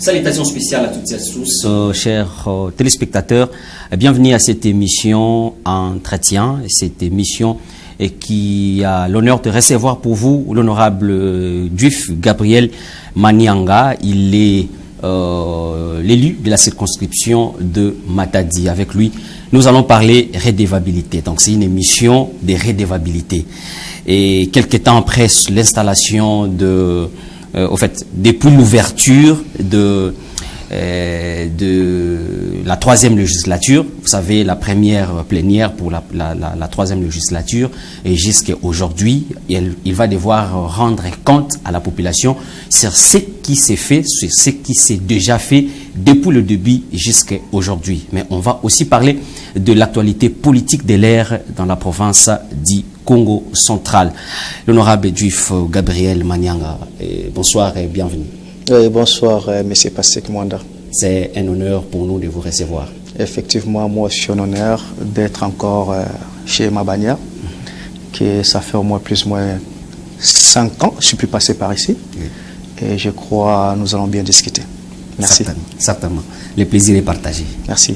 Salutations spéciales à toutes et à tous. Chers téléspectateurs, bienvenue à cette émission Entretien, cette émission qui a l'honneur de recevoir pour vous l'honorable Juif Gabriel Manianga. Il est l'élu de la circonscription de Matadi. Avec lui, nous allons parler redevabilité. Donc c'est une émission de redevabilité. Et quelques temps après l'installation de... au fait, depuis l'ouverture de la troisième législature, vous savez, la première plénière pour la troisième législature, et jusqu'à aujourd'hui, il va devoir rendre compte à la population sur ce qui s'est fait, sur ce qui s'est déjà fait depuis le début jusqu'à aujourd'hui. Mais on va aussi parler de l'actualité politique de l'ère dans la province du Congo central. L'honorable Juif Gabriel Manianga, bonsoir et bienvenue. Bonsoir, M. Pasek Mwanda. C'est un honneur pour nous de vous recevoir. Effectivement, moi, je suis un honneur d'être encore chez Mabania, que ça fait au moins plus ou moins 5 ans, je suis plus passé par ici. Oui. Et je crois nous allons bien discuter. Merci. Certainement. Le plaisir est partagé. Merci.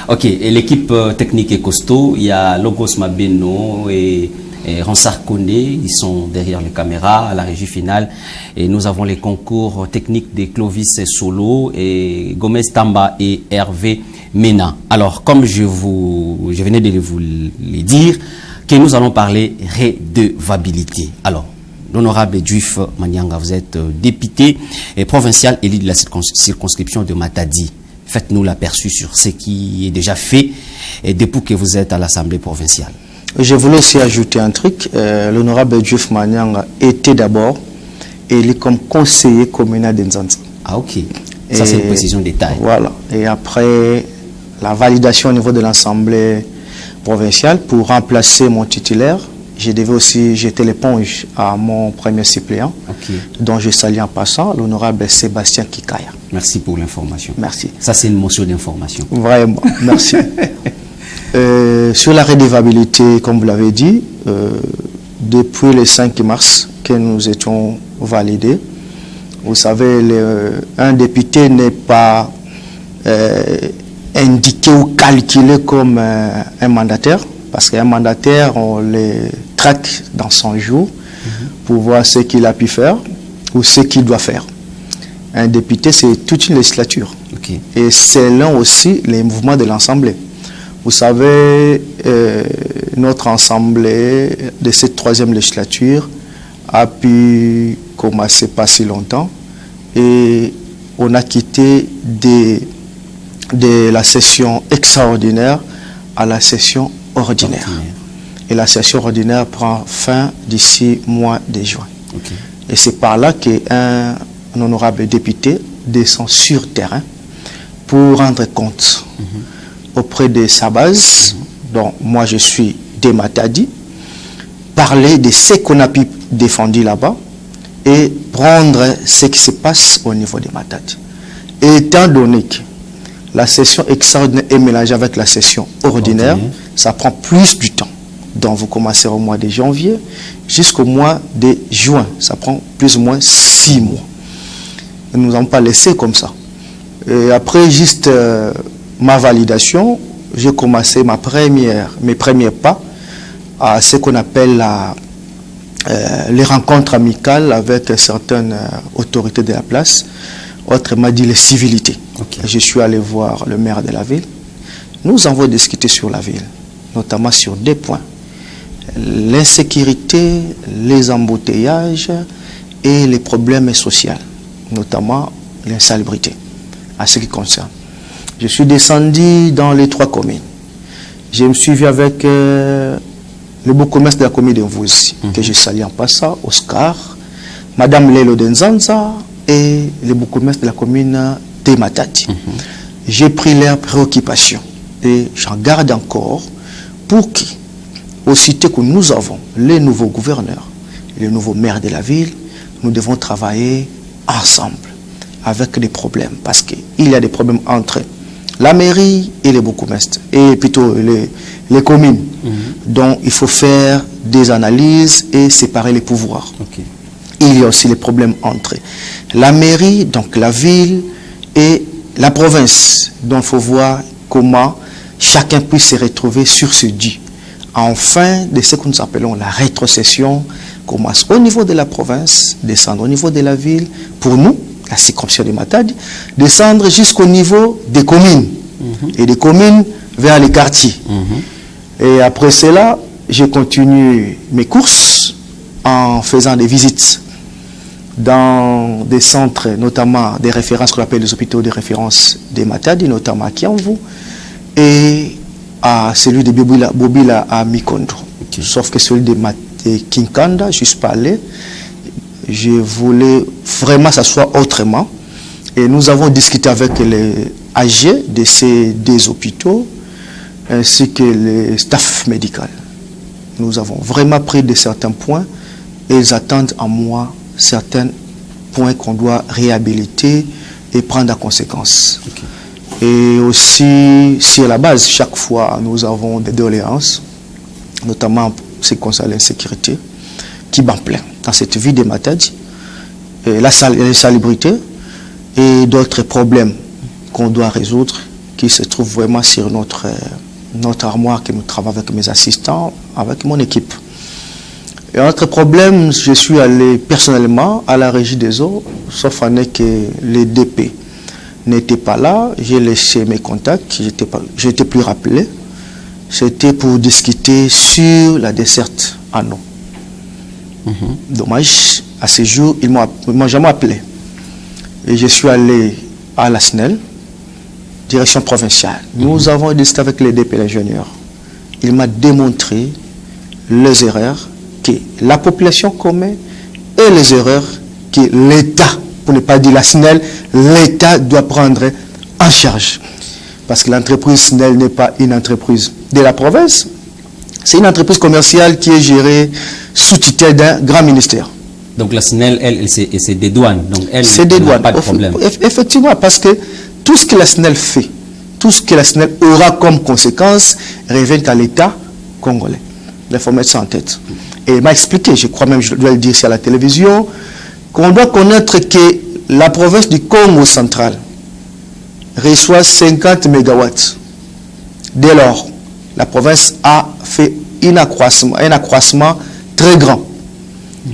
Ok, et l'équipe technique est costaud. Il y a Logos Mabeno et Ransar Kondé, ils sont derrière les caméras à la régie finale, et nous avons les concours techniques de Clovis Solo et Gomez Tamba et Hervé Mena. Alors, comme je venais de vous le dire, que nous allons parler redevabilité. Alors, l'honorable Juif Manianga, vous êtes député et provincial élu de la circonscription de Matadi. Faites-nous l'aperçu sur ce qui est déjà fait et depuis que vous êtes à l'Assemblée provinciale. Je voulais aussi ajouter un truc. L'honorable Juif Manianga était d'abord élu comme conseiller communal d'Nzanza. Ah ok, ça c'est une précision détail. Voilà, et après la validation au niveau de l'Assemblée provinciale pour remplacer mon titulaire, je devais aussi jeter l'éponge à mon premier suppléant, dont je salue en passant, l'honorable Sébastien Kikaya. Merci pour l'information. Merci. Ça c'est une motion d'information. Vraiment, merci. Sur la redevabilité, comme vous l'avez dit, depuis le 5 mars que nous étions validés, vous savez, un député n'est pas indiqué ou calculé comme un mandataire, parce qu'un mandataire, on le traque dans 100 jours pour voir ce qu'il a pu faire ou ce qu'il doit faire. Un député, c'est toute une législature. Et c'est l'un aussi les mouvements de l'Assemblée. Vous savez, notre assemblée de cette troisième législature a pu commencer pas si longtemps et on a quitté de la session extraordinaire à la session ordinaire. Et la session ordinaire prend fin d'ici mois de juin. Et c'est par là qu'un honorable député descend sur terrain pour rendre compte auprès de sa base, dont moi je suis de Matadi, parler de ce qu'on a pu défendre là-bas et prendre ce qui se passe au niveau de Matadi. Et étant donné que la session extraordinaire est mélangée avec la session ordinaire, ça prend plus du temps. Donc vous commencez au mois de janvier jusqu'au mois de juin. Ça prend plus ou moins 6 mois. Nous n'allons pas laisser comme ça. Et après, juste... ma validation, j'ai commencé mes premiers pas à ce qu'on appelle les rencontres amicales avec certaines autorités de la place, autrement dit les civilités. Je suis allé voir le maire de la ville. Nous avons discuté sur la ville, notamment sur 2 points. L'insécurité, les embouteillages et les problèmes sociaux, notamment l'insalubrité, à ce qui concerne. Je suis descendu dans les 3 communes. Je me suis vu avec le beau commerce de la commune de Mvouzi, que je salue en passant, Oscar, Madame Lelo Denzanza et le beau commerce de la commune de Matadi. J'ai pris leurs préoccupations et j'en garde encore pour que, aussitôt que nous avons les nouveaux gouverneurs, les nouveaux maires de la ville, nous devons travailler ensemble avec des problèmes, parce qu'il y a des problèmes entre la mairie et les bourgmestres, et plutôt les communes. Donc il faut faire des analyses et séparer les pouvoirs. Il y a aussi les problèmes entre la mairie, donc la ville, et la province. Donc il faut voir comment chacun puisse se retrouver sur ce dû. Enfin, de ce que nous appelons la rétrocession commence au niveau de la province, descendre au niveau de la ville, pour nous, la circonscription de Matadi, descendre jusqu'au niveau des communes, et des communes vers les quartiers. Et après cela, j'ai continué mes courses en faisant des visites dans des centres, notamment des références qu'on appelle les hôpitaux de référence de Matadi, notamment à Kiamvu, et à celui de Bobila à Mikondo. Sauf que celui de Kinkanda, je ne suis pas allé. Je voulais vraiment que ça soit autrement. Et nous avons discuté avec les AG de ces deux hôpitaux, ainsi que le staff médical. Nous avons vraiment pris de certains points et ils attendent en moi certains points qu'on doit réhabiliter et prendre en conséquence. Et aussi, sur la base, chaque fois, nous avons des doléances, notamment ce qui concerne l'insécurité, qui bat plein dans cette vie de Matadi, la salubrité et d'autres problèmes qu'on doit résoudre, qui se trouvent vraiment sur notre armoire que nous travaillons avec mes assistants, avec mon équipe. Et autre problème, je suis allé personnellement à la régie des eaux, sauf que les DP n'étaient pas là. J'ai laissé mes contacts, je n'étais plus rappelé. C'était pour discuter sur la desserte en eau. Dommage, à ce jour, ils ne m'ont jamais appelé. Et je suis allé à la SNEL, direction provinciale. Nous avons discuté avec les DP l'ingénieur. Il m'a démontré les erreurs que la population commet et les erreurs que l'État, pour ne pas dire la SNEL, l'État doit prendre en charge. Parce que l'entreprise SNEL n'est pas une entreprise de la province, c'est une entreprise commerciale qui est gérée sous tutelle d'un grand ministère. Donc la SNEL, elle c'est des douanes, donc elle n'a pas de problème. Effectivement, parce que tout ce que la SNEL fait, tout ce que la SNEL aura comme conséquence, revient à l'État congolais. Il faut mettre ça en tête. Et il m'a expliqué, je crois même, je dois le dire ici à la télévision, qu'on doit connaître que la province du Congo central reçoit 50 mégawatts. Dès lors, la province a fait un accroissement très grand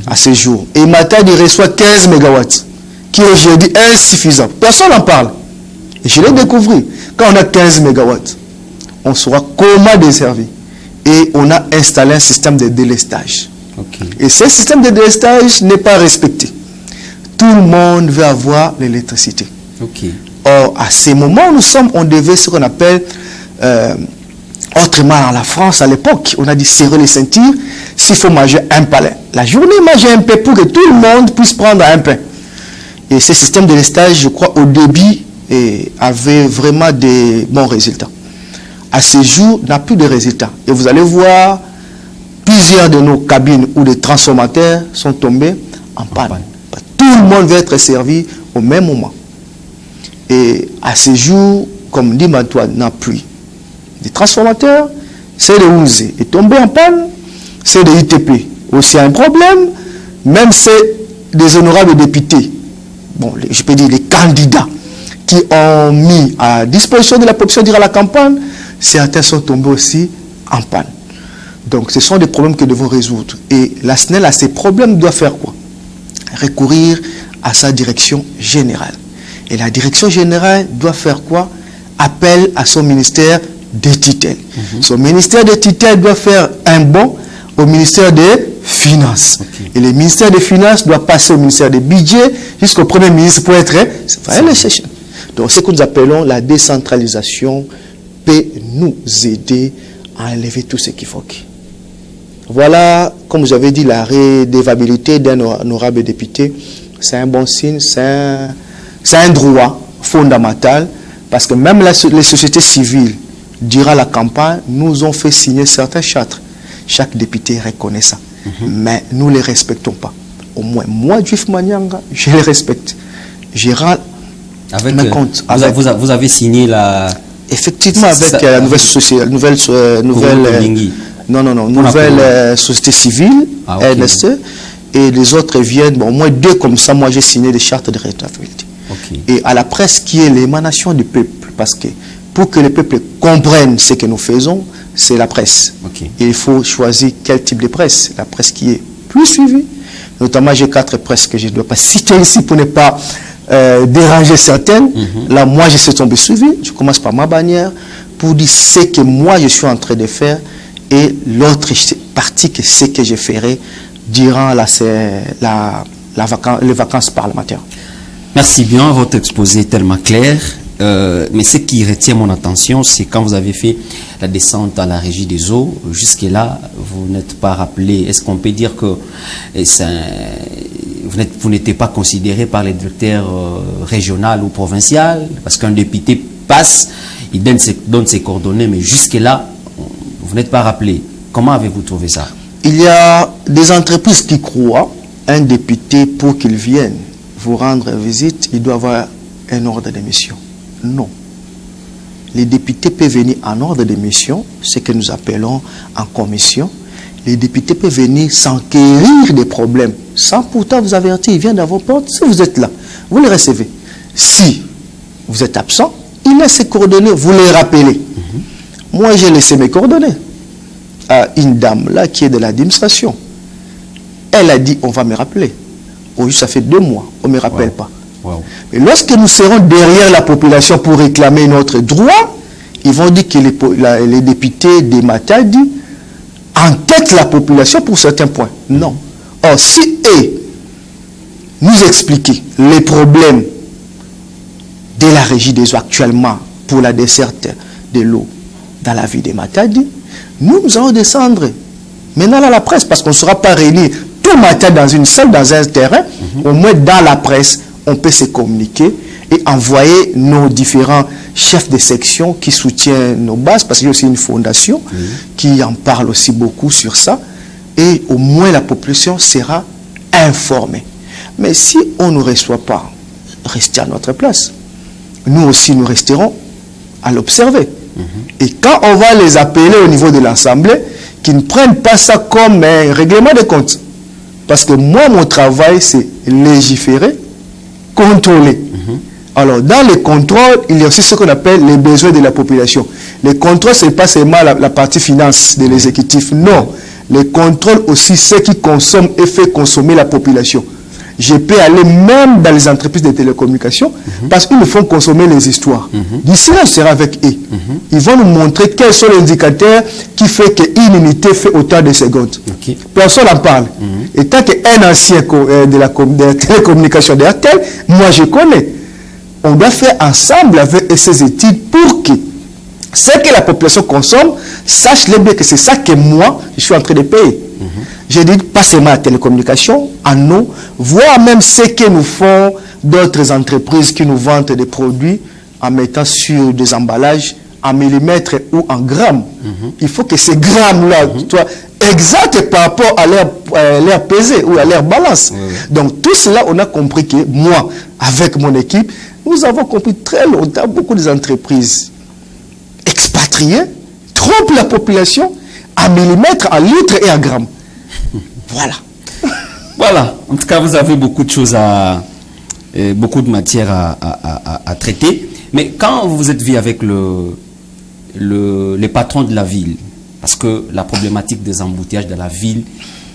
à ce jour. Et Matadi reçoit 15 mégawatts, qui est aujourd'hui insuffisant. Personne n'en parle. Et je l'ai découvert. Quand on a 15 mégawatts, on saura comment desservir. Et on a installé un système de délestage. Et ce système de délestage n'est pas respecté. Tout le monde veut avoir l'électricité. Or, à ces moments, on devait ce qu'on appelle, autrement dans la France à l'époque, on a dit serrer les ceintures, s'il faut manger un pain. La journée, manger un pain pour que tout le monde puisse prendre un pain. Et ce système de délestage, je crois, au début, avait vraiment des bons résultats. À ce jour, n'a plus de résultats. Et vous allez voir, plusieurs de nos cabines ou des transformateurs sont tombés en panne. Tout le monde veut être servi au même moment. Et à ce jour, comme dit Antoine, n'a plus. Des transformateurs, c'est de Ounze est tombé en panne, c'est de ITP aussi un problème, même c'est des honorables députés, bon, je peux dire les candidats qui ont mis à disposition de la population durant la campagne, certains sont tombés aussi en panne. Donc ce sont des problèmes que nous devons résoudre. Et la SNEL, à ces problèmes, doit faire quoi? Recourir à sa direction générale. Et la direction générale doit faire quoi? Appel à son ministère des tutelles. Son ministère des tutelles doit faire un bond au ministère des Finances. Et le ministère des Finances doit passer au ministère des Budgets jusqu'au Premier ministre pour être... Donc ce que nous appelons la décentralisation peut nous aider à enlever tout ce qu'il faut. Voilà, comme vous avez dit, la redevabilité d'un honorable député, c'est un bon signe, c'est un droit fondamental, parce que même les sociétés civiles, durant la campagne, nous ont fait signer certains chartes. Chaque député reconnaît ça. Mais nous ne les respectons pas. Au moins, moi, Juif Manyanga, je les respecte. Je rends mes comptes. Vous avez signé la... Effectivement, avec la nouvelle société, nouvelle société civile, RDC, et les autres viennent, bon, au moins 2 comme ça, moi j'ai signé des chartes de rétababilité. Ok. et à la presse qui est l'émanation du peuple. Parce que pour que le peuple comprenne ce que nous faisons, c'est la presse. Ok. Et il faut choisir quel type de presse. La presse qui est plus suivie. Notamment, j'ai 4 presses que je ne dois pas citer ici pour ne pas déranger certaines. Là, moi, je suis tombé suivi. Je commence par ma bannière pour dire ce que moi, je suis en train de faire et l'autre partie que ce que je ferai durant les vacances parlementaires. Merci bien, votre exposé est tellement clair. Mais ce qui retient mon attention, c'est quand vous avez fait la descente à la régie des eaux. Jusque-là, vous n'êtes pas rappelé. Est-ce qu'on peut dire que vous n'étiez pas considéré par les directeurs régionaux ou provinciaux? Parce qu'un député passe, il donne ses coordonnées, mais jusque-là, vous n'êtes pas rappelé. Comment avez-vous trouvé ça? Il y a des entreprises qui croient un député, pour qu'il vienne vous rendre visite, il doit avoir un ordre de mission. Non. Les députés peuvent venir en ordre de mission, ce que nous appelons en commission. Les députés peuvent venir s'enquérir des problèmes, sans pourtant vous avertir. Il vient dans vos portes. Si vous êtes là, vous les recevez. Si vous êtes absent, il laisse ses coordonnées, vous les rappelez. Moi, j'ai laissé mes coordonnées à une dame là qui est de l'administration. Elle a dit, on va me rappeler. Aujourd'hui, ça fait 2 mois, on ne me rappelle pas. Wow. Mais lorsque nous serons derrière la population pour réclamer notre droit, ils vont dire que les députés des Matadi entêtent la population pour certains points. Non. Or, si eux nous expliquent les problèmes de la régie des eaux actuellement pour la desserte de l'eau dans la ville des Matadi, nous allons descendre maintenant à la presse, parce qu'on ne sera pas réunis tout matin dans une salle, dans un terrain. Au moins dans la presse, on peut se communiquer et envoyer nos différents chefs de section qui soutiennent nos bases, parce qu'il y a aussi une fondation qui en parle aussi beaucoup sur ça, et au moins la population sera informée. Mais si on ne reçoit pas, restez à notre place. Nous aussi, nous resterons à l'observer. Et quand on va les appeler au niveau de l'Assemblée, qu'ils ne prennent pas ça comme un règlement de compte. Parce que moi, mon travail, c'est légiférer, contrôler. Alors, dans les contrôles, il y a aussi ce qu'on appelle les besoins de la population. Les contrôles, ce n'est pas seulement la partie finance de l'exécutif. Non. Les contrôles aussi, ceux qui consomment et font consommer la population. Je peux aller même dans les entreprises de télécommunications parce qu'ils nous font consommer les histoires. D'ici là, je serai avec eux. Ils vont nous montrer quels sont les indicateurs qui font qu'une unité fait autant de secondes. Personne n'en parle. Et tant qu'un ancien de la télécommunication de RTL, moi je connais. On doit faire ensemble avec ces études pour que ce que la population consomme, sache-le bien que c'est ça que moi, je suis en train de payer. Je dis pas seulement la télécommunication, en nous, voire même ce que nous font d'autres entreprises qui nous vendent des produits en mettant sur des emballages en millimètres ou en grammes. Il faut que ces grammes-là soient exacts par rapport à leur pesée ou à leur balance. Donc tout cela, on a compris que moi, avec mon équipe, nous avons compris très longtemps, beaucoup des entreprises expatriées trompent la population en millimètres, en litres et en grammes. Voilà. Voilà. En tout cas, vous avez beaucoup de choses beaucoup de matière à traiter. Mais quand vous êtes vu avec les patrons de la ville, parce que la problématique des embouteillages de la ville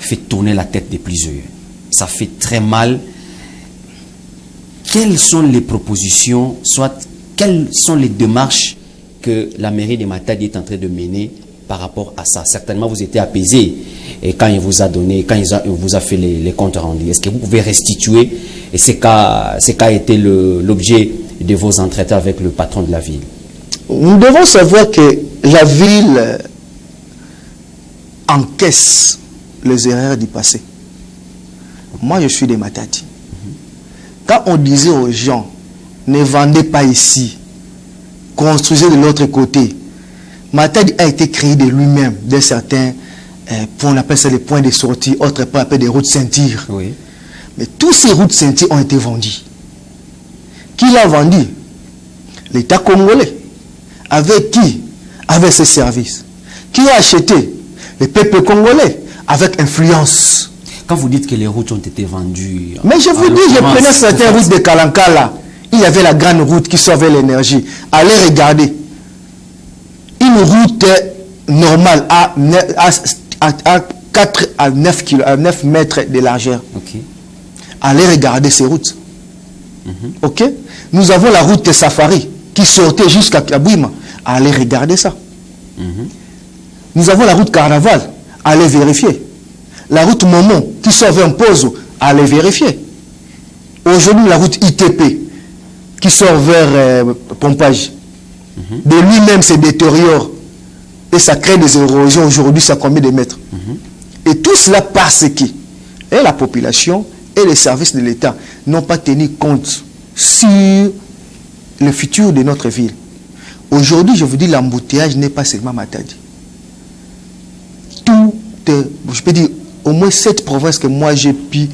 fait tourner la tête de plusieurs. Ça fait très mal. Quelles sont les propositions, soit quelles sont les démarches que la mairie de Matadi est en train de mener par rapport à ça? Certainement, vous étiez apaisé et quand il vous a donné, quand il vous a fait les comptes rendus. Est-ce que vous pouvez restituer ce qu'a été l'objet de vos entretiens avec le patron de la ville? Nous devons savoir que la ville encaisse les erreurs du passé. Moi, je suis de Matadi. Quand on disait aux gens, ne vendez pas ici, construisez de l'autre côté, Matadi a été créé de lui-même, de certains, on appelle ça les points de sortie, autres on appelle des routes ceintures. Oui. Mais tous ces routes ceintures ont été vendues. Qui l'a vendu? L'État congolais. Avec qui? Avec ses services. Qui a acheté? Le peuple congolais, avec influence. Quand vous dites que les routes ont été vendues... Mais je vous dis, je prenais certaines routes de Kalankala. il y avait la grande route qui sort vers l'énergie. Allez regarder. Une route normale à 4 à 9 mètres de largeur. Ok. Allez regarder ces routes. Ok? Nous avons la route de Safari qui sortait jusqu'à Kabouima. Allez regarder ça. Nous avons la route Carnaval. Allez vérifier. La route Momon qui sort vers Mpozo. Allez vérifier. Aujourd'hui, la route ITP qui sort vers Pompage. De lui-même se détériore. Et ça crée des érosions. Aujourd'hui, ça combien de mètres? Et tout cela parce que et la population et les services de l'État n'ont pas tenu compte sur le futur de notre ville. Aujourd'hui, je vous dis, l'embouteillage n'est pas seulement Matadi. Tout, je peux dire, au moins 7 provinces que moi j'ai pu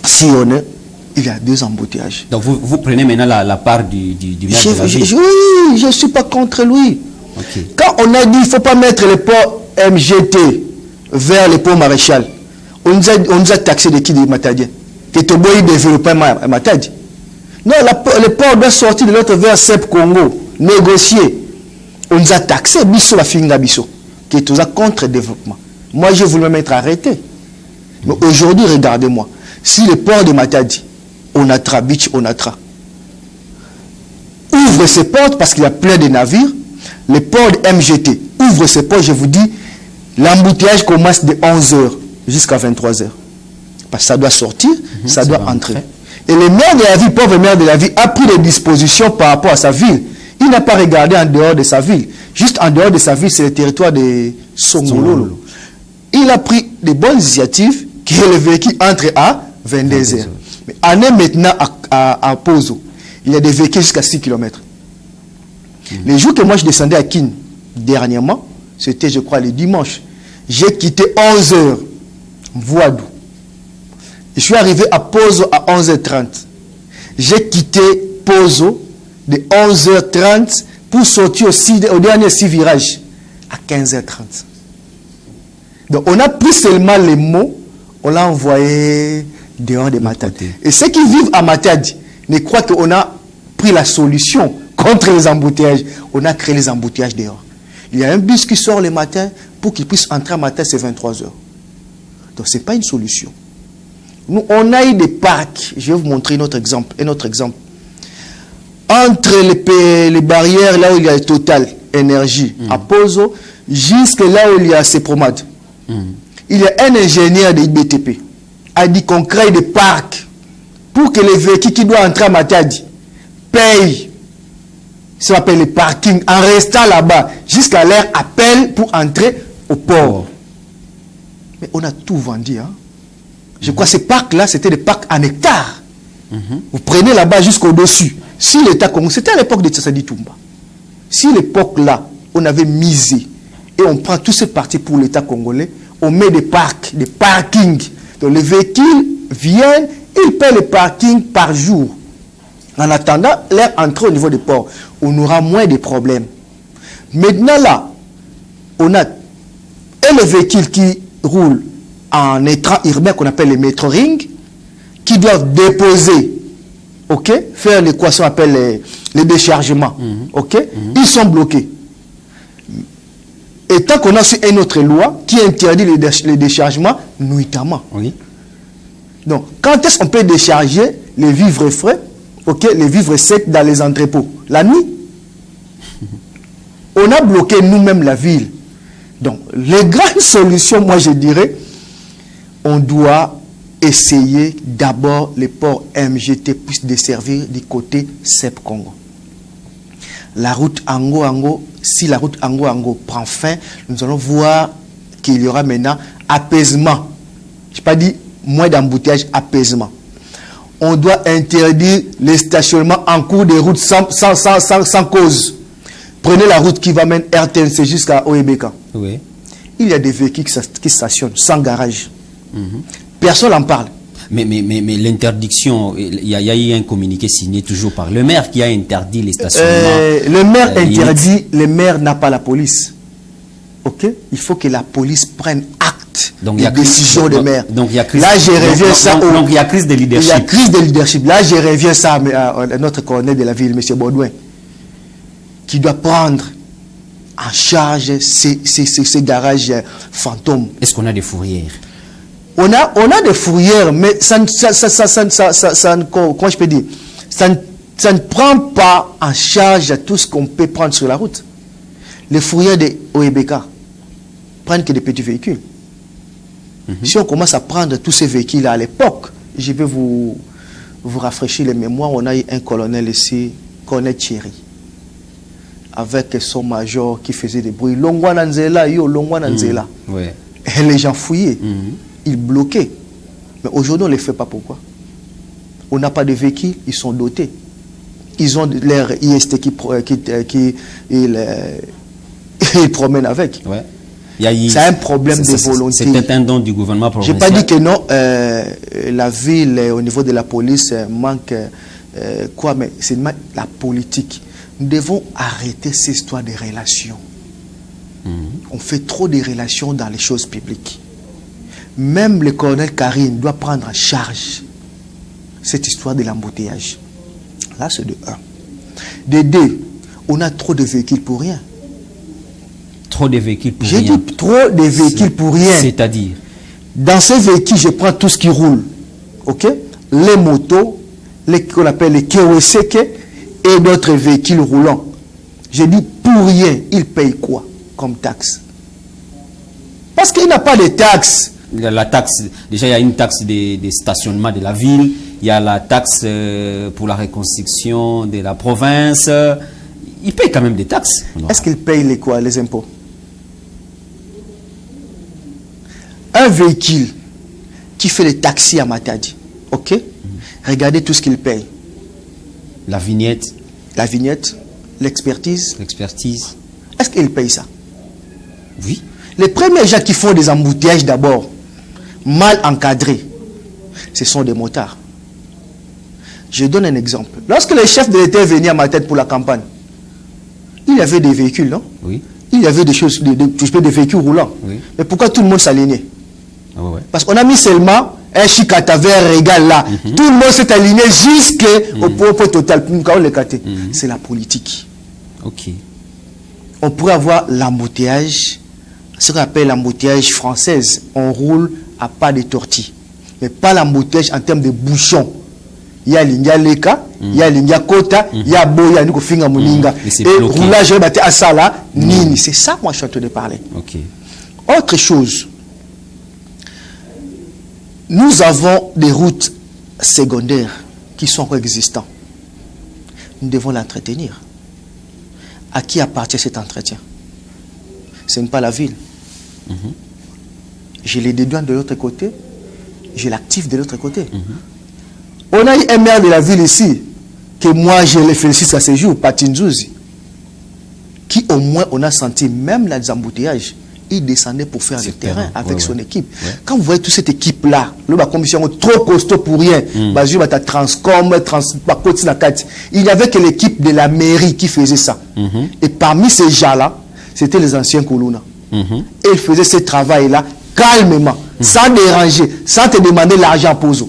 sillonner, il y a 2 embouteillages. Donc vous prenez maintenant la part du maire de la ville. Oui, je ne suis pas contre lui. Okay. Quand on a dit qu'il ne faut pas mettre le port MGT vers le port Maréchal, on nous a taxé de qui de Matadi? Que Toboy développé Matadi. Non, le port doit sortir de l'autre vers Sep Congo, négocier. On nous a taxé, biso la finga biso, qui est tout ça contre le développement. Moi, je voulais me mettre arrêté. Mais aujourd'hui, regardez-moi. Si le port de Matadi, Onatra, Beach Onatra, ouvre ses portes parce qu'il y a plein de navires, le port de MGT ouvre ses portes, je vous dis, l'embouteillage commence de 11h jusqu'à 23h. Parce que ça doit sortir, ça doit entrer. Et le maire de la ville, pauvre maire de la ville, a pris des dispositions par rapport à sa ville. Il n'a pas regardé en dehors de sa ville. Juste en dehors de sa ville, c'est le territoire de Songololo. Il a pris des bonnes initiatives qui est le véhicule entre à 22h. Mais on est maintenant à Pozo. Il y a des véhicules jusqu'à 6 km. Les jours que moi je descendais à Kin, dernièrement, c'était je crois le dimanche, j'ai quitté 11h, Voadou. Je suis arrivé à Pozo à 11h30. J'ai quitté Pozo de 11h30 pour sortir au dernier 6 virages à 15h30. Donc on a pris seulement les mots, on l'a envoyé dehors de Matadi. Et ceux qui vivent à Matadi ne croient qu'on a pris la solution contre les embouteillages. On a créé les embouteillages dehors. Il y a un bus qui sort le matin pour qu'il puisse entrer à matin, c'est 23h. Donc ce n'est pas une solution. Nous, on a eu des parcs. Je vais vous montrer un autre exemple. Entre les barrières, là où il y a le Total Énergie, à Pozo, jusque là où il y a Sepromad. Il y a un ingénieur de IBTP a dit qu'on crée des parcs pour que les véhicules qui doivent entrer à Matadi payent. Ça s'appelle le parking en restant là-bas jusqu'à leur appel pour entrer au port. Mais on a tout vendu. Hein? Je crois que ces parcs-là, c'était des parcs en hectares. Vous prenez là-bas jusqu'au-dessus. Si l'État congolais, c'était à l'époque de Tsasadi Toumba. Si l'époque-là, on avait misé et on prend tous ces parties pour l'État congolais, on met des parcs, des parkings. Donc les véhicules viennent, ils paient le parking par jour. En attendant leur entrée au niveau des ports, on aura moins de problèmes. Maintenant là, on a les véhicules qui roulent en étang urbain qu'on appelle les métro ring, qui doivent déposer, ok, faire l'équation appelle les déchargements, ok, ils sont bloqués. Et tant qu'on a sur une autre loi qui interdit les déchargements nuitamment. Oui. Donc, quand est-ce qu'on peut décharger les vivres frais, ok, les vivres secs dans les entrepôts? La nuit. On a bloqué nous-mêmes la ville. Donc, les grandes solutions, moi je dirais, on doit essayer d'abord les ports MGT puissent desservir du côté Sep Congo. La route Ango-Ango, si la route Ango-Ango prend fin, nous allons voir qu'il y aura maintenant apaisement. Je n'ai pas dit moins d'embouteillage, apaisement. On doit interdire les stationnements en cours des routes sans cause. Prenez la route qui va mener RTNC jusqu'à Oebeka. Oui. Il y a des véhicules qui stationnent sans garage. Personne n'en parle. Mais l'interdiction, il y a eu un communiqué signé toujours par le maire qui a interdit les stationnements. Le maire interdit, le maire n'a pas la police. Ok? Il faut que la police prenne acte l'impact Donc, des décisions des maires. Donc, il y a crise. Là, je reviens ça. Donc, il y a crise de leadership. Il y a crise de leadership. Là, je reviens ça à notre colonel de la ville, M. Baudouin, qui doit prendre en charge ces garages fantômes. Est-ce qu'on a des fourrières? On a des fourrières, mais comment je peux dire, ça ne prend pas en charge tout ce qu'on peut prendre sur la route. Les fourrières de OEBK prennent que des petits véhicules. Si on commence à prendre tous ces véhicules à l'époque, je vais vous rafraîchir les mémoires, on a eu un colonel ici, colonel Thierry, avec son major qui faisait des bruits. Longwa Nanzela, yo, Longwa Nanzela. Ouais. Et les gens fouillaient, ils bloquaient. Mais aujourd'hui, on ne les fait pas. Pourquoi? On n'a pas de véhicules, ils sont dotés. Ils ont l'air IST ils promènent avec. Ouais. C'est un problème de volonté. C'était un don du gouvernement provincial. Je n'ai pas dit que non, la ville, au niveau de la police, manque quoi, mais c'est la politique. Nous devons arrêter cette histoire de relations. On fait trop de relations dans les choses publiques. Même le colonel Karine doit prendre en charge cette histoire de l'embouteillage. Là, c'est de 1. De 2, on a trop de véhicules pour rien. Trop de véhicules pour rien. J'ai dit trop de véhicules pour rien. C'est-à-dire? Dans ces véhicules, je prends tout ce qui roule. Ok? Les motos, qu'on appelle les KOSK et d'autres véhicules roulants. J'ai dit pour rien, ils payent quoi comme taxe? Parce qu'il n'a pas de taxe. La taxe, déjà il y a une taxe des stationnements de la ville, il y a la taxe pour la reconstruction de la province. Ils payent quand même des taxes. Est-ce qu'ils payent les impôts? Un véhicule qui fait les taxis à Matadi, ok? Regardez tout ce qu'il paye. La vignette. La vignette, l'expertise. L'expertise. Est-ce qu'il paye ça? Oui. Les premiers gens qui font des embouteillages d'abord, mal encadrés, ce sont des motards. Je donne un exemple. Lorsque le chef de l'État est venu à Matadi pour la campagne, il y avait des véhicules, non? Oui. Il y avait des choses, des véhicules roulants. Oui. Mais pourquoi tout le monde s'alignait? Parce qu'on a mis seulement un chicata vert égal là. Tout le monde s'est aligné jusqu'au point total. C'est la politique. Ok. On pourrait avoir l'embouteillage, ce qu'on appelle l'embouteillage française. On roule à pas de tortilles. Mais pas l'embouteillage en termes de bouchons. Il y a l'India Leka, il y a l'India Kota, il y a Boya, Niko Finga Muninga. Et roulage à Sala, Nini. C'est ça, moi, je suis en train de parler. Ok. Autre chose. Nous avons des routes secondaires qui sont existantes. Nous devons l'entretenir. À qui appartient cet entretien? Ce n'est pas la ville. Je les dédouane de l'autre côté, je l'active de l'autre côté. On a eu un maire de la ville ici, que moi je les félicite à ce jour, Patinzouzi, qui au moins on a senti, même les embouteillages, il descendait pour faire le terrain avec son équipe. Quand vous voyez toute cette équipe-là, la commission trop costaud pour rien, Transcom, il n'y avait que l'équipe de la mairie qui faisait ça. Et parmi ces gens-là, c'était les anciens Koulouna. Et ils faisaient ce travail-là calmement, sans déranger, sans te demander l'argent pour eux.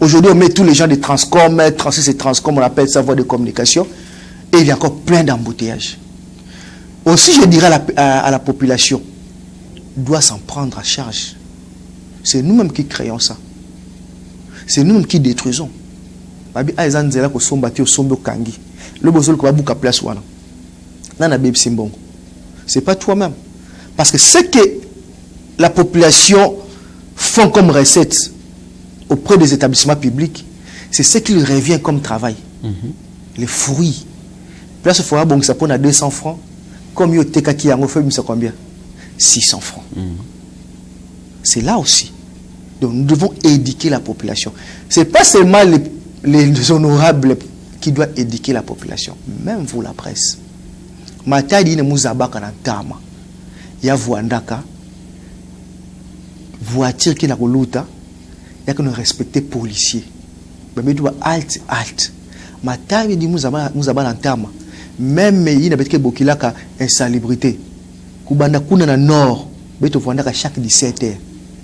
Aujourd'hui, on met tous les gens de Transcom, Transcom, on appelle ça voie de communication, et il y a encore plein d'embouteillages. Aussi, je dirais à la population, doit s'en prendre à charge. C'est nous-mêmes qui créons ça. C'est nous-mêmes qui détruisons. C'est pas toi-même. Parce que ce que la population font comme recette auprès des établissements publics, c'est ce qui lui revient comme travail. Les fruits. Place il faudra bon que ça prenne à 200 francs. Comme yo teka qui a fait combien? 600 francs. C'est là aussi. Donc nous devons éduquer la population. Ce n'est pas seulement les honorables qui doivent éduquer la population. Même vous, la presse. Matadi ne mouzabaka na tama. Ya vuandaka. Voiture qui n'a pas luta. Ya que nous respecter policiers. Mais doit halt. Matadi ne mouzabaka na tama. Même il n'y a pas de insalubrité. Kubanda kuna na nord, beto vanda chaque 17h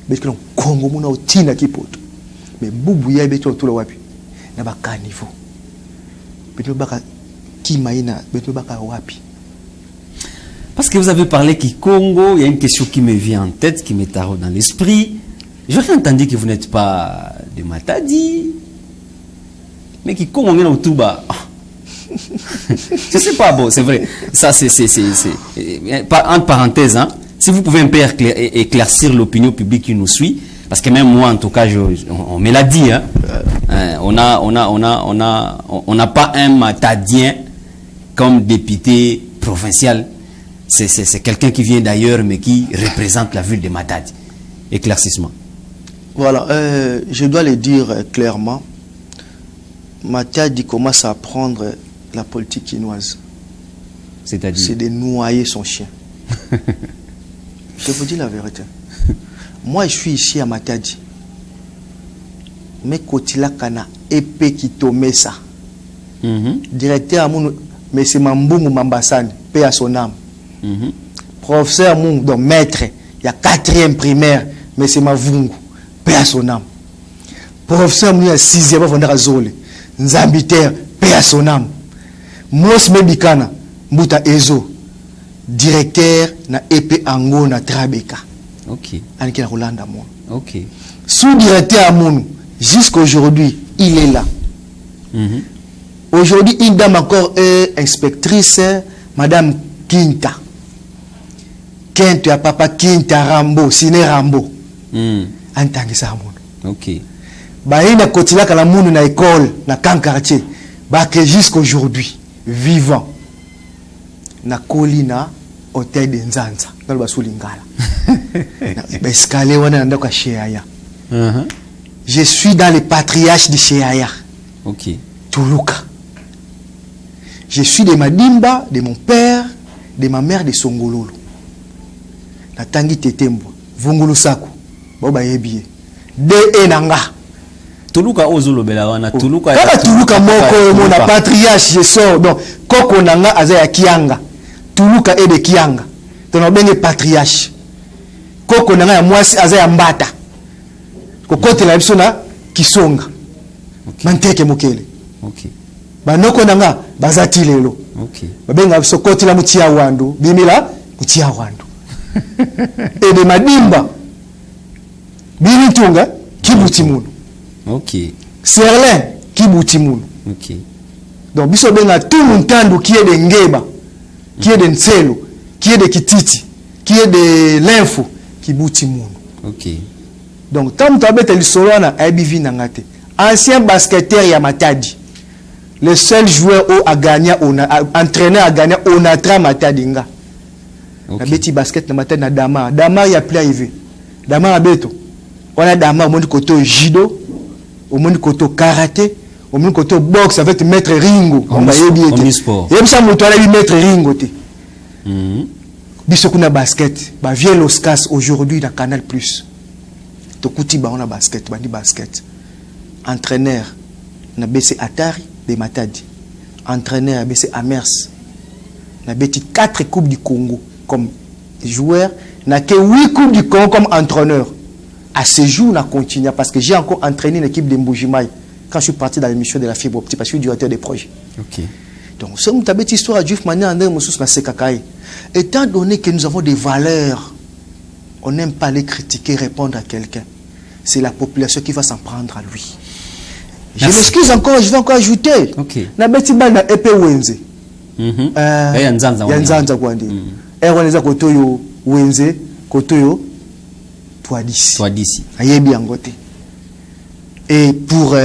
beto Congo muna otina kipoto mais bubu ya beto tout le wapi na ba caniveau beto baka kimaina beto baka wapi. Parce que vous avez parlé qui Congo, il y a une question qui me vient en tête, qui me taraude dans l'esprit. J'aurais entendu que vous n'êtes pas de Matadi, mais qui Congo est au Touba. Je sais pas, bon, c'est vrai. Ça, c'est entre parenthèses, hein. Si vous pouvez un peu éclaircir l'opinion publique qui nous suit, parce que même moi, en tout cas, on me l'a dit, hein. On n'a pas un Matadien comme député provincial. C'est quelqu'un qui vient d'ailleurs, mais qui représente la ville de Matadi. Éclaircissement. Voilà, je dois le dire clairement. Matadi commence à prendre la politique chinoise. C'est-à-dire? C'est de noyer son chien. Je vous dis la vérité. Moi, je suis ici à Matadi. Mais Kotila Kana, épée qui tombe ça. Directeur à mon, mais c'est Mambungu Mambassane, paix à son âme. Professeur Mung, donc maître, il y a 4e primaire, mais c'est ma vungu, paix à son âme. Professeur Mung, il y a 6e, Vandara Zole, Nzambiter, paix à son âme. Mos Mebikana, Mbuta Ezo, directeur na EP Ango na Trabeka. Ok. Anki la Rolanda moi. Ok. Sous-directeur à Mounou, jusqu'aujourd'hui, il est là. Aujourd'hui, une dame encore est inspectrice, Madame Quinta. Quinta, papa Quinta Rambo, Sine Rambo. Antangi sa Mounou. Ok. Bah, il a continué à la Mounou na école, na Kankartier. Bah, que jusqu'aujourd'hui, vivant, na Kolina, hôtel de Nzanza, dans le Bassou Lingala. Escalé, on a un Chéaya. Je suis dans les patriarches de Chéaya. Ok. Toulouka. Je suis de Madimba, de mon père, de ma mère de Songololo. Na Tangi Tetembo, Vungulu Saku, Boba Yebiye. De Enanga. Toulouka Ozolo Belawana, Toulouka. Kaka Toulouka moko mon patriarche je sors donc Koko Nanga Azaya Kianga. Toulouka et de Kianga. Donc on a patriarche. Koko Nanga ya mwasi Azaya Mbata. Kokote la bisona Kisonga. Manteke mokele. Ok. Banoko Nanga bazati lelo. Ok. Babenga sokoti la mutia wandu, bimila mutia wandu. Et de Madimba. Binitunga kibuti munu. Ok. Serlin kibuti munu. Ok. Donc biso benga tout muntandu qui est de Ngeba, qui est de Nselo, qui est de Kititi, qui est de l'info, kibuti munu. Ok. Donc tant que tu as le solana aibivi nangate. Ancien basketteur ya Matadi. Le seul joueur a gagné, entraîneur a gagné, on a tra Matadinga. Na beti basket na Matadi na Dama. Dama ya plia ivi. Dama na beto. On a Dama au monde côté judo, au monde côté karaté, au monde côté boxe avec maître Ringo. On va y omnisport. Et ça mon toile maître Ringo te. Biso kuna basket, ba vieux Loscas aujourd'hui dans Canal Plus. Tokuti ba on a basket, bandi basket. Entraîneur na BC Atari de Matadi. Entraîneur BC Amers. Na beti 4 coupes du Congo comme joueur, na que 8 coupes du Congo comme entraîneur. À ce jour, on a continué parce que j'ai encore entraîné l'équipe de Mbujimai quand je suis parti dans l'émission de la fibre optique parce que je suis directeur des projets. Ok. Donc, ce que tu histoire à Diouf Mania André Moussous na Sekakai. Étant donné que nous avons des valeurs, on n'aime pas les critiquer, répondre à quelqu'un. C'est la population qui va s'en prendre à lui. Je m'excuse encore, je vais encore ajouter. Ok. Na beti ba na épée Wenze. Yanzanza Yanzanza kwandi. Waneza kotoyo Wenze, kotoyo toi d'ici. Ayebi angote. Et pour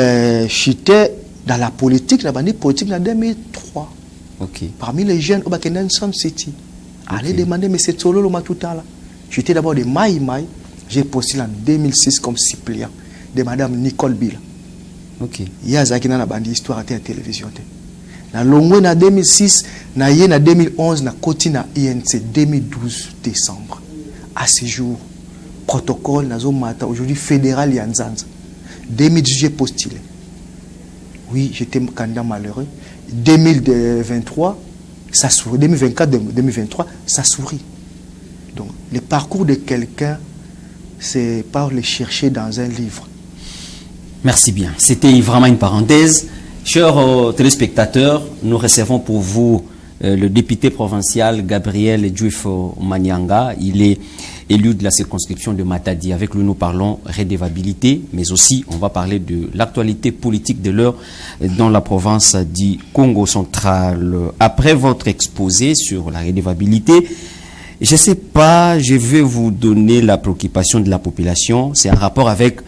chuter dans la politique, la bandit politique en 2003. Ok. Parmi les jeunes au Bakenden Sun City. Allez demander mais c'est solo le matutala. J'étais d'abord de Maï. J'ai postulé en 2006 comme suppléant de Madame Nicole Bill. Ok. Yazaki na bandi histoire à la télévision. Na longwe na 2006, na ye na 2011, na koti na INC 2012 décembre. À ce jour, protocole na zomata aujourd'hui fédéral Yanzanza. 2018 j'ai postulé. Oui, j'étais candidat malheureux. 2023, ça sourit. 2024, 2023, ça sourit. Donc, le parcours de quelqu'un, c'est pas le chercher dans un livre. Merci bien. C'était vraiment une parenthèse. Chers téléspectateurs, nous recevons pour vous le député provincial Gabriel Djoufo Manianga. Il est élu de la circonscription de Matadi. Avec lui, nous parlons redevabilité, mais aussi on va parler de l'actualité politique de l'heure dans la province du Congo central. Après votre exposé sur la redevabilité, je ne sais pas, je vais vous donner la préoccupation de la population. C'est en rapport avec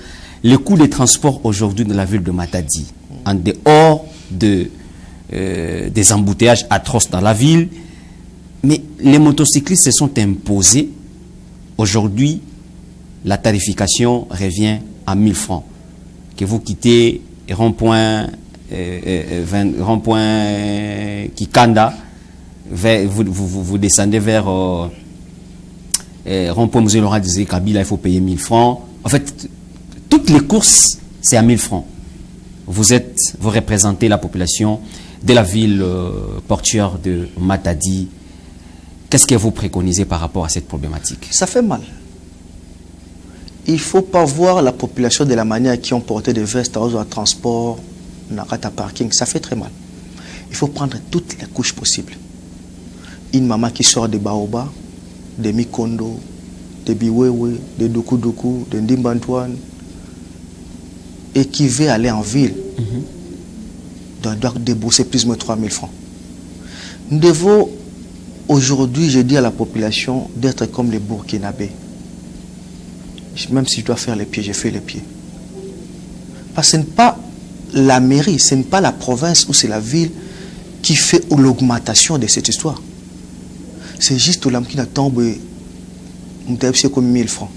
le coût des transports aujourd'hui dans la ville de Matadi. En dehors des embouteillages atroces dans la ville, mais les motocyclistes se sont imposés. Aujourd'hui, la tarification revient à 1000 francs. Que vous quittez rond-point Kikanda, vous descendez vers rond-point Musée Laurent Désiré Kabila, il faut payer 1000 francs. En fait, toutes les courses, c'est à 1000 francs. Vous représentez la population de la ville portuaire de Matadi. Qu'est-ce que vous préconisez par rapport à cette problématique? Ça fait mal. Il ne faut pas voir la population de la manière qui ont porté des vestes à transport, Nakata parking. Ça fait très mal. Il faut prendre toutes les couches possibles. Une maman qui sort de Baoba, de Mikondo, de Biwewe, de Doku, de Ndimbantoine, et qui veut aller en ville, doit débourser plus ou moins 3000 francs. Nous devons, aujourd'hui, je dis à la population, d'être comme les Burkinabés. Même si je dois faire les pieds, je fais les pieds. Parce que ce n'est pas la mairie, ce n'est pas la province ou c'est la ville qui fait l'augmentation de cette histoire. C'est juste l'homme qui n'a tombé comme 1000 francs.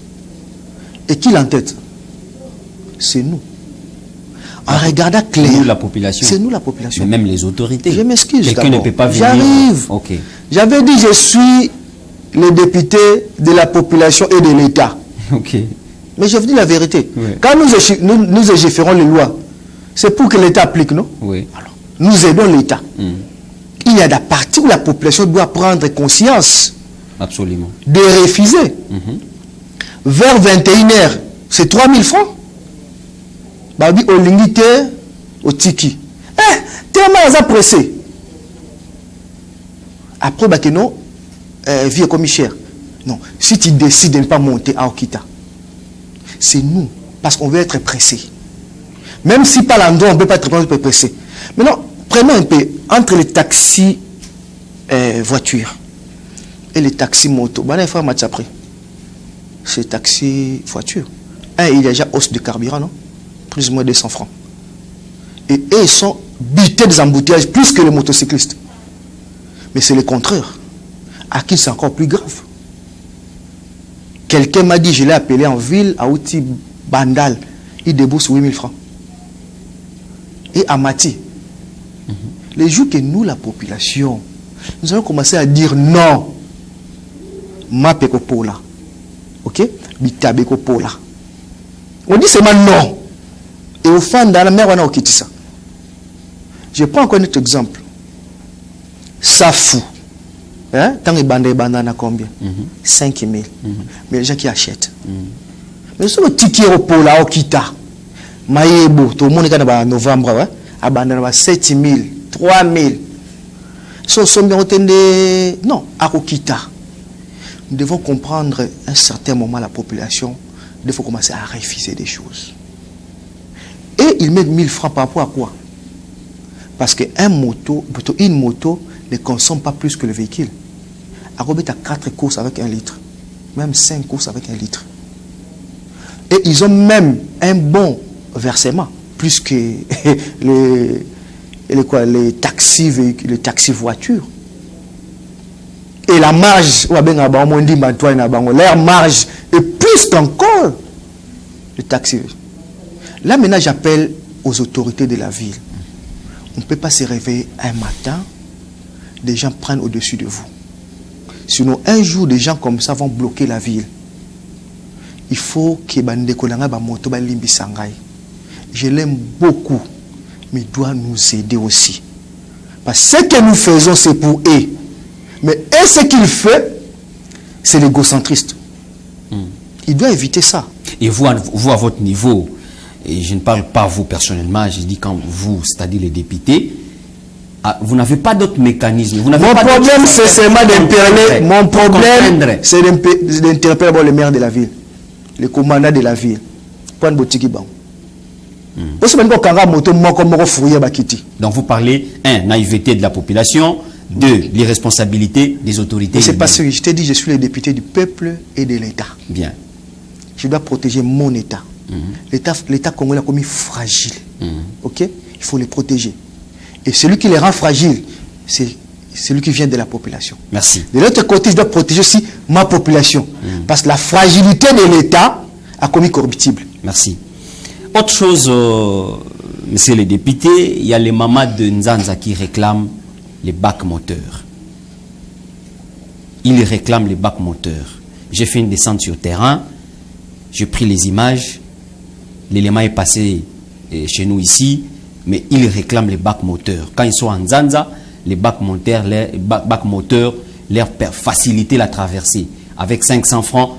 Et qui l'entête? C'est nous. En regardant clair. Nous, la population. C'est nous la population. Mais même les autorités. Je m'excuse. Quelqu'un ne peut pas venir. J'arrive. Ok. J'avais dit je suis le député de la population et de l'État. Ok. Mais je vous dis la vérité. Oui. Quand nous légiférons les lois, c'est pour que l'État applique, non? Oui. Alors, nous aidons l'État. Il y a des parties où la population doit prendre conscience. Absolument. De refuser. Vers 21h, c'est 3000 francs. Babi au lingite au tiki. Tellement pressé. Après, bah, que non, vie comme cher. Non, si tu décides de ne pas monter à Okita, c'est nous, parce qu'on veut être pressé. Même si par l'endroit, on ne peut pas être pressé. Maintenant, prenons un peu entre les taxis voitures et les taxis moto. Bah, il faut un match après. C'est taxi voiture. Il y a déjà hausse de carburant, non? Plus ou moins 200 francs. Et eux, ils sont butés des embouteillages plus que les motocyclistes. Mais c'est le contraire. À qui c'est encore plus grave. Quelqu'un m'a dit, je l'ai appelé en ville, à Outi Bandal, il débourse 8000 francs. Et à Mati, les jours que nous, la population, nous allons commencer à dire non. Ma pekopola. Ok? Bitabekopola. On dit seulement non. Et au fond, dans la mer, on a occupé ça. Je prends encore un autre exemple. Safou. Hein? Tant que bande à combien? 5 000. Mais les gens qui achètent. Mais ce ticket au pôle à Okita, Maïebo, tout le monde est en novembre, à 7 000, 3 000. Ce sont bien entendus. Non, à Okita. Nous devons comprendre à un certain moment la population, il faut commencer à refuser des choses. Et ils mettent 1000 francs par rapport à quoi? Parce qu'une moto ne consomme pas plus que le véhicule. À Robert, tu as 4 courses avec 1 litre. Même 5 courses avec 1 litre. Et ils ont même un bon versement. Plus que les taxis véhicules, les taxis voitures. Et la marge, leur marge est plus qu'encore le taxi. Là maintenant j'appelle aux autorités de la ville. On ne peut pas se réveiller un matin, des gens prennent au-dessus de vous. Sinon un jour des gens comme ça vont bloquer la ville. Il faut que je l'aime beaucoup, mais il doit nous aider aussi. Parce que ce que nous faisons c'est pour eux. Mais ce qu'il fait, c'est l'égocentriste. Il doit éviter ça. Et vous, à votre niveau, et je ne parle pas vous personnellement, je dis quand vous, c'est-à-dire les députés, vous n'avez pas d'autres mécanismes. Mon problème, c'est seulement d'interpeller. Mon problème, c'est d'interpeller le maire de la ville, le commandant de la ville. Point de boutique. Donc vous parlez, 1, naïveté de la population, 2, l'irresponsabilité des autorités. C'est parce que je t'ai dit, je suis le député du peuple et de l'État. Bien. Je dois protéger mon État. L'État congolais a commis fragile. Ok? Il faut les protéger. Et celui qui les rend fragiles, c'est celui qui vient de la population. Merci. De l'autre côté, je dois protéger aussi ma population. Parce que la fragilité de l'État a commis corruptible. Merci. Autre chose, monsieur le député, il y a les mamans de Nzanza qui réclament les bacs moteurs. Ils réclament les bacs moteurs. J'ai fait une descente sur terrain, j'ai pris les images, l'élément est passé chez nous ici, mais ils réclament les bacs moteurs. Quand ils sont en Nzanza, les bacs moteurs leur faciliter la traversée. Avec 500 francs,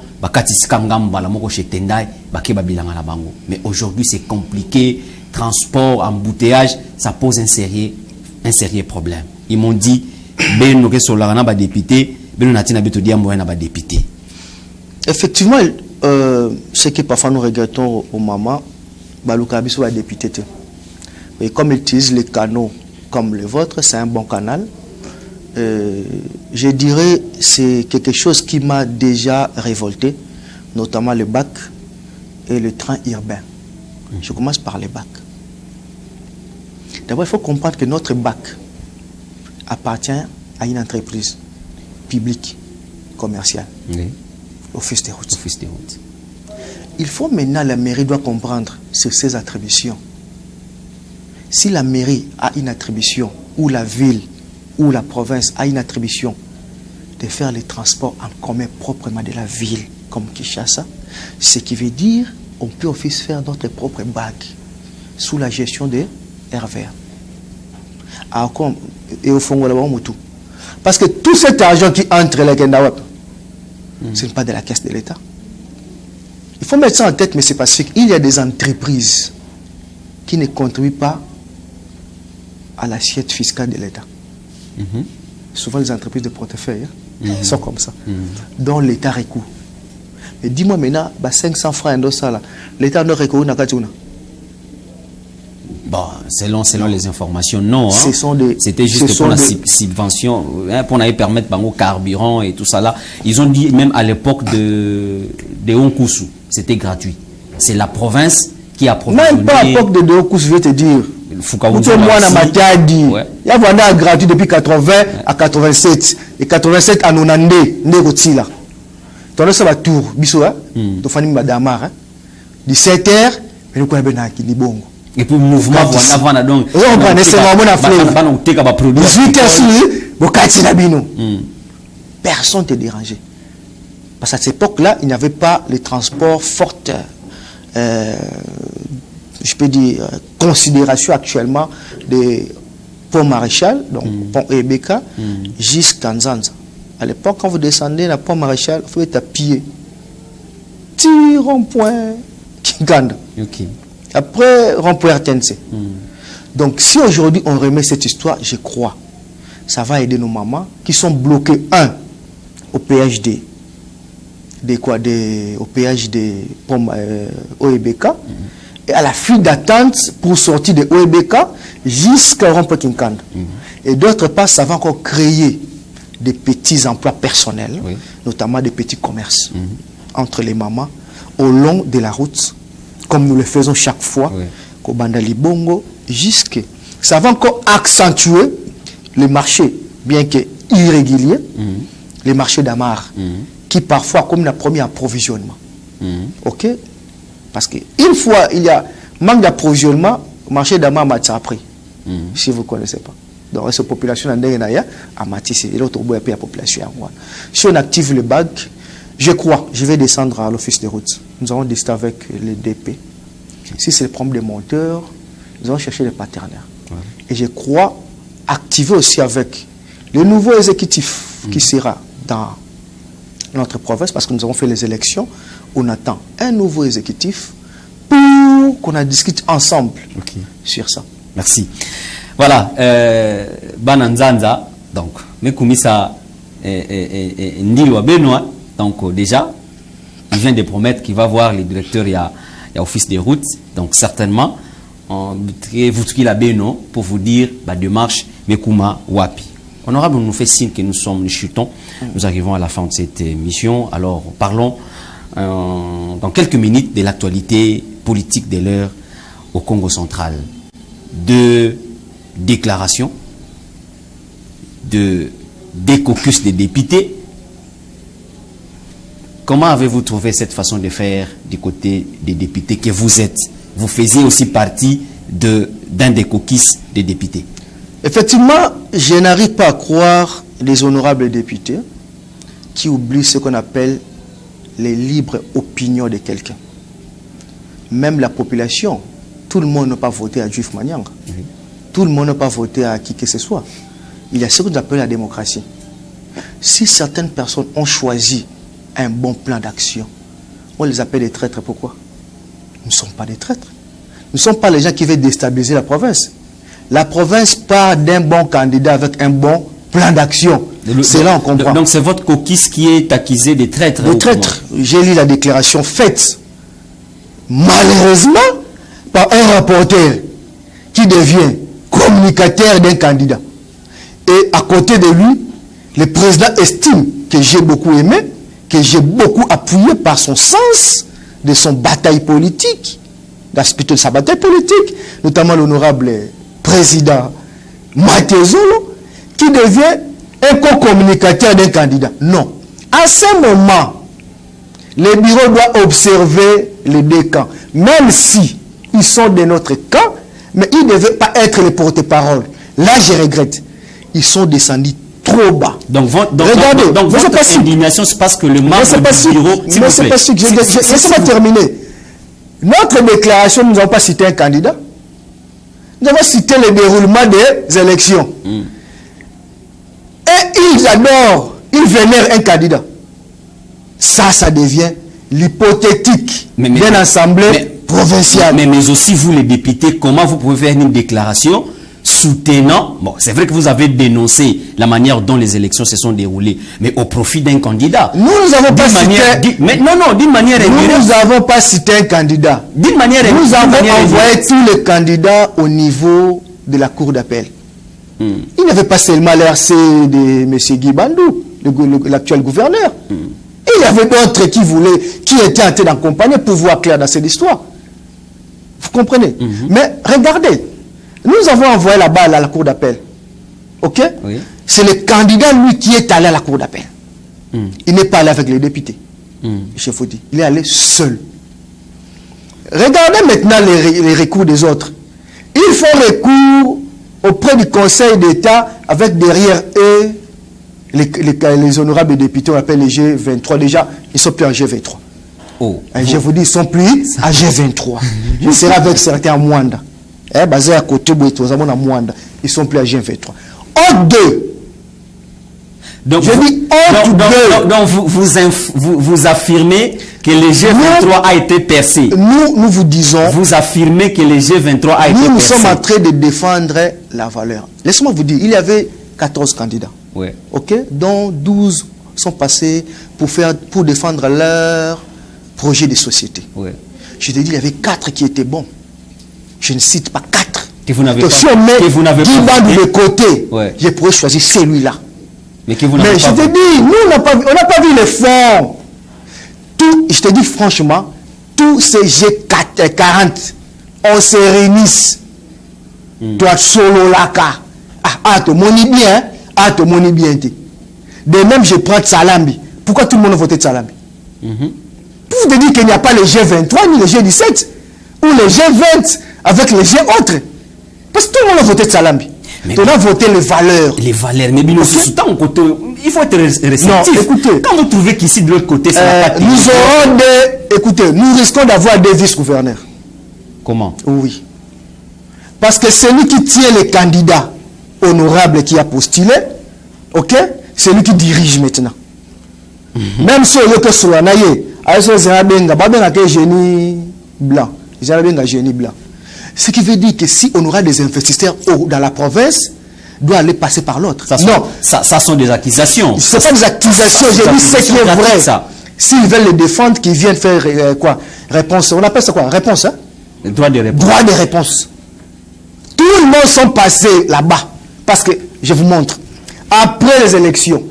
mais aujourd'hui c'est compliqué, transport, embouteillage, ça pose un sérieux problème. Ils m'ont dit, effectivement, ce que parfois nous regrettons au moment, Baloukabiso est député. Et comme ils utilisent les canaux comme le vôtre, c'est un bon canal. Je dirais c'est quelque chose qui m'a déjà révolté, notamment le bac et le train urbain. Je commence par les bacs. D'abord, il faut comprendre que notre bac appartient à une entreprise publique, commerciale, Office des routes. Il faut maintenant, la mairie doit comprendre sur ses attributions. Si la mairie a une attribution, ou la ville, ou la province a une attribution de faire les transports en commun proprement de la ville, comme Kinshasa, ce qui veut dire on peut aussi faire notre propre bac sous la gestion de RVA. Et au fond, parce que tout cet argent qui entre les Kendawap, ce n'est pas de la caisse de l'État. Il faut mettre ça en tête, mais c'est parce qu'il y a des entreprises qui ne contribuent pas à l'assiette fiscale de l'État. Souvent les entreprises de portefeuille sont comme ça, dont l'État recourt. Mais dis-moi maintenant, 500 francs l'État ne recourt n'a qu'à tout. Bon, selon les informations, non. C'était juste ce pour la subvention, pour permettre au carburant et tout ça là. Ils ont dit même à l'époque de Onkusu, c'était gratuit. C'est la province qui a provisionné. Même pas à l'époque de Onkusu, je vais te dire. Moi, il y a un gratuit depuis 80 à 87. Et 87 à 92, Negotila. Tu as un tour, Bisso, tu fais une madamar, 17h, mais nous connaissons un qui bon. Et puis le mouvement, voilà, donc. On prend des moments à faire. 18h, personne ne te dérangeait. Parce qu'à cette époque-là, il n'y avait pas les transports forts. Je peux dire, considération actuellement des ponts Maréchal, donc pont Ebeka, jusqu'à Nzanza. À l'époque, quand vous descendez dans le pont Maréchal, il faut être à pied. Petit rond-point Kinganda. Après, rond-point RTNC. Donc, si aujourd'hui on remet cette histoire, je crois, ça va aider nos mamans qui sont bloquées, au PHD. Au PHD OEBK. Et à la file d'attente pour sortir de OEBK jusqu'à rond-point Kinkanda. Et d'autre part, ça va encore créer des petits emplois personnels, notamment des petits commerces entre les mamans au long de la route, comme nous le faisons chaque fois, au Bandali Bongo, jusqu'à. Ça va encore accentuer les marchés, bien que irréguliers, les marchés d'Amar, qui parfois comme le premier approvisionnement. Ok? Parce qu'une fois il y a manque d'approvisionnement, le marché d'Amar m'a appris. Si vous ne connaissez pas. Donc, cette population a matissé. Et l'autre bout, il y a la population. Si on active le bag, je crois, je vais descendre à l'office des routes. Nous allons discuter avec les DP. Si c'est le problème des monteurs, nous allons chercher les partenaires. Et je crois activer aussi avec le nouveau exécutif qui sera dans notre province, parce que nous avons fait les élections, on attend un nouveau exécutif pour qu'on en discute ensemble sur ça. Merci. Voilà, Bananzanza, donc, Mekoumisa Ndilwa Benoît, donc déjà, il vient de promettre qu'il va voir les directeurs, il y a Office des routes, donc certainement, vous la Benoît pour vous dire, démarche, Mekouma Wapi. Honorable, nous fait signe que nous chutons, nous arrivons à la fin de cette émission, alors parlons dans quelques minutes de l'actualité politique de l'heure au Congo central. De déclarations, des caucus des députés. Comment avez-vous trouvé cette façon de faire du côté des députés que vous êtes? Vous faisiez aussi partie d'un des caucus des députés. Effectivement, je n'arrive pas à croire les honorables députés qui oublient ce qu'on appelle les libres opinions de quelqu'un. Même la population, tout le monde n'a pas voté à Juif Manyang. Tout le monde n'a pas voté à qui que ce soit. Il y a ce qu'on appelle la démocratie. Si certaines personnes ont choisi un bon plan d'action, on les appelle des traîtres. Pourquoi? Nous ne sommes pas des traîtres. Nous ne sommes pas les gens qui veulent déstabiliser la province. La province part d'un bon candidat avec un bon plan d'action. C'est là qu'on comprend. Donc c'est votre caucus qui est accusé de traître. De traître. J'ai lu la déclaration faite, malheureusement, par un rapporteur qui devient communicateur d'un candidat. Et à côté de lui, le président estime que j'ai beaucoup aimé, que j'ai beaucoup appuyé par son sens de son bataille politique, l'aspect de sa bataille politique, notamment l'honorable président Matezolo, qui devient un co-communicateur d'un candidat. Non. À ce moment, le bureau doit observer les deux camps. Même si ils sont de notre camp, mais ils ne devaient pas être les porte-parole. Là, je regrette. Ils sont descendus trop bas. Donc, regardez, donc votre indignation, c'est parce que le membre du bureau... Laissez-moi terminer. Notre déclaration, nous n'avons pas cité un candidat. Nous avons cité le déroulement des élections. Et ils adorent, ils vénèrent un candidat. Ça devient l'hypothétique d'une assemblée provinciale. Mais aussi vous les députés, comment vous pouvez faire une déclaration soutenant, bon, c'est vrai que vous avez dénoncé la manière dont les élections se sont déroulées, mais au profit d'un candidat. Nous n'avons pas cité... d'une manière Nous n'avons pas cité un candidat. D'une manière Nous avons envoyé tous les candidats au niveau de la cour d'appel. Il n'y avait pas seulement l'RC de M. Guy Bandou, l'actuel gouverneur. Il y avait d'autres qui étaient en train d'accompagner pour voir clair dans cette histoire. Vous comprenez? Mais regardez, nous avons envoyé la balle à la cour d'appel. Ok? Oui. C'est le candidat, lui, qui est allé à la cour d'appel. Il n'est pas allé avec les députés. Je vous dis, il est allé seul. Regardez maintenant les recours des autres. Ils font recours auprès du Conseil d'État avec derrière eux les honorables députés, on appelle les G23. Déjà, ils ne sont plus en G23. Je vous dis, ils ne sont plus à G23. Je serai avec certains à Mwanda. Basé à côté de Mwanda. Ils ne sont plus à G23. En deux. Donc, vous affirmez que le G23 a été percé. Nous vous disons... Vous affirmez que le G23 a été percé. Nous sommes en train de défendre la valeur. Laissez-moi vous dire, il y avait 14 candidats. Ouais. Ok, dont 12 sont passés pour défendre leur projet de société. Ouais. Je te dis, il y avait 4 qui étaient bons. Je ne cite pas 4. Que vous n'avez pas. Si on met de côté, ouais, je pourrais choisir celui-là. Mais je te dis, nous, on n'a pas vu les fonds. Je te dis franchement, tous ces G40, on se réunisse. Toi, solo laka. Te moni bien, te moni bien. De même, je prends Tsalambi. Pourquoi tout le monde a voté Tsalambi? Pour te dire qu'il n'y a pas les G23 ni les G17 ou les G20 avec les G autres. Parce que tout le monde a voté Tsalambi. On a voté les valeurs. Les valeurs, mais il faut être réceptif. Non, écoutez. Quand vous trouvez qu'ici, de l'autre côté, ça n'a pas été... Nous aurons écoutez, nous risquons d'avoir des vice-gouverneurs. Comment? Oui. Parce que celui qui tient les candidats honorables qui a postulé, ok, c'est lui qui dirige maintenant. Même si on est que sur la naïe, avec génie blanc. Génie blanc. Ce qui veut dire que si on aura des investisseurs dans la province, doit aller passer par l'autre. Non, ça sont des accusations. Ce ne sont pas des accusations, j'ai dit ce qui est vrai. S'ils veulent le défendre, qu'ils viennent faire quoi? Réponse. On appelle ça quoi? Réponse, hein? Droit de réponse. Droit de réponse. Tout le monde sont passés là-bas. Parce que, je vous montre, après les élections,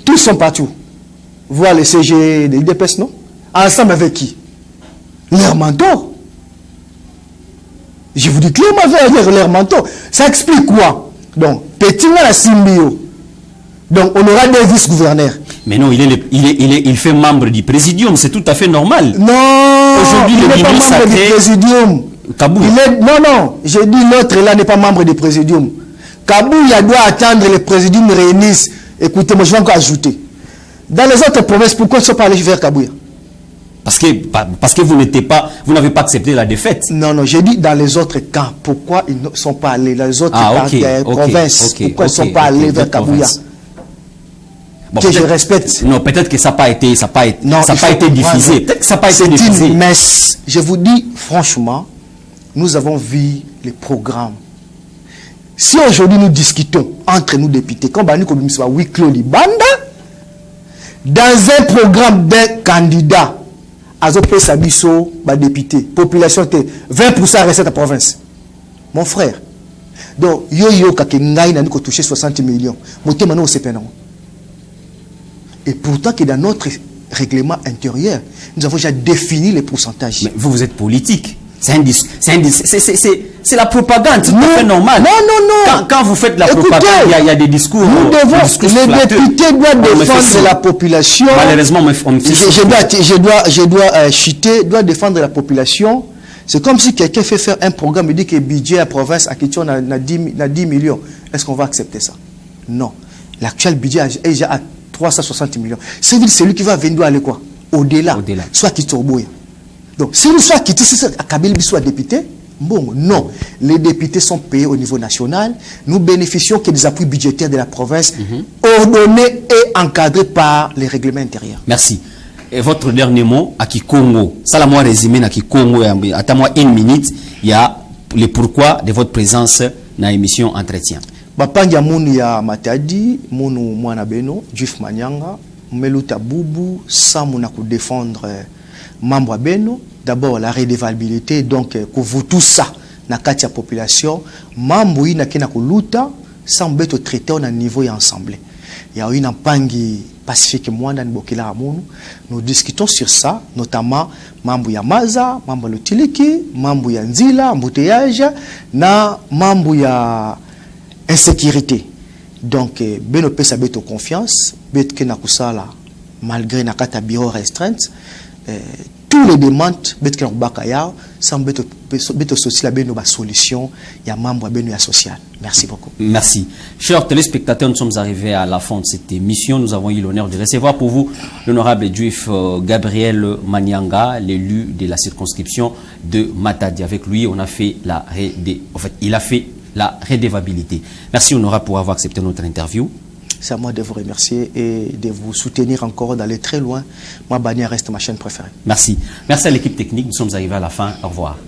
tous sont partout. Voir les CG, les IDPS, non? Ensemble avec qui? Leur mentor. Je vous dis clairement avec leur mentor. Ça explique quoi? Donc, petit la symbio. Donc, on aura des vice-gouverneurs. Mais non, il fait membre du présidium, c'est tout à fait normal. Non, aujourd'hui, il n'est pas membre du présidium. Non, j'ai dit l'autre là n'est pas membre du présidium. Kabouya doit attendre le présidium réunisse. Écoutez, moi je vais encore ajouter. Dans les autres provinces, pourquoi ils ne sont pas allés vers Kabouya? Parce que vous n'avez pas accepté la défaite. Non, j'ai dit dans les autres cas, pourquoi ils ne sont pas allés dans les autres provinces, pourquoi ils ne sont pas allés vers Kabouya? Bon, que je respecte. Non, peut-être que ça n'a pas été diffusé. Peut-être que ça n'a pas été diffusé. C'est une messe. Je vous dis franchement, nous avons vu les programmes. Si aujourd'hui nous discutons entre nous députés, comme nous sommes Wiklo Libanda, dans un programme d'un candidat, Azope Sabiso, député, population 20% recette à province. Mon frère. Donc, yo kakengai n'a touché 60 millions. Moté maintenant au CPN. Et pourtant que dans notre règlement intérieur, nous avons déjà défini les pourcentages. Mais vous êtes politique. C'est la propagande, c'est tout à fait normal. Non. Quand vous faites la propagande, il y a des discours. Les députés doivent défendre la population. Malheureusement, on me fait je dois chuter, doit défendre la population. C'est comme si quelqu'un fait faire un programme et dit que le budget à province à question a 10 millions. Est-ce qu'on va accepter ça? Non. L'actuel budget est déjà à 360 millions. C'est celui qui va venir aller quoi? Au-delà. Soit qui tourboye. Donc, si nous sommes quittés, si Kabila soit député, bon, non. Les députés sont payés au niveau national. Nous bénéficions que des appuis budgétaires de la province, ordonnés et encadrés par les règlements intérieurs. Merci. Et votre dernier mot, à Kikongo, ça l'a moi résumé à Kikongo, attends-moi une minute, il y a le pourquoi de votre présence dans l'émission Entretien. Bapangia mounu ya Matadi, mounu mwana beno, Juif Manyanga, meluta bubu, samu na ku défendre membre beno, d'abord la redevabilité, donc pour vous tout ça, na katia population, membre yi na kena ku luta, sans beto traité au niveau et ensemble. Il y a une pangi pacifique mwanda nbokila amunu, nous discutons sur ça, notamment mambo ya Maza, mambo ya Lutiliki, mambo ya Nzila, embouteillage, na mambo ya insécurité. Donc, ben opesa beto confiance, bet ke na kusala malgré na kata bureau restreinte, tous les demandes bet ke na kubaka yao, sans beto social beno ba solution ya mambo beno ya social. Merci beaucoup. Merci. Chers téléspectateurs, nous sommes arrivés à la fin de cette émission. Nous avons eu l'honneur de recevoir pour vous l'honorable juif Gabriel Manyanga, l'élu de la circonscription de Matadi. Avec lui, on a fait il a fait la redevabilité. Merci honorable pour avoir accepté notre interview. C'est à moi de vous remercier et de vous soutenir encore d'aller très loin. Moi, Bania reste ma chaîne préférée. Merci. Merci à l'équipe technique. Nous sommes arrivés à la fin. Au revoir.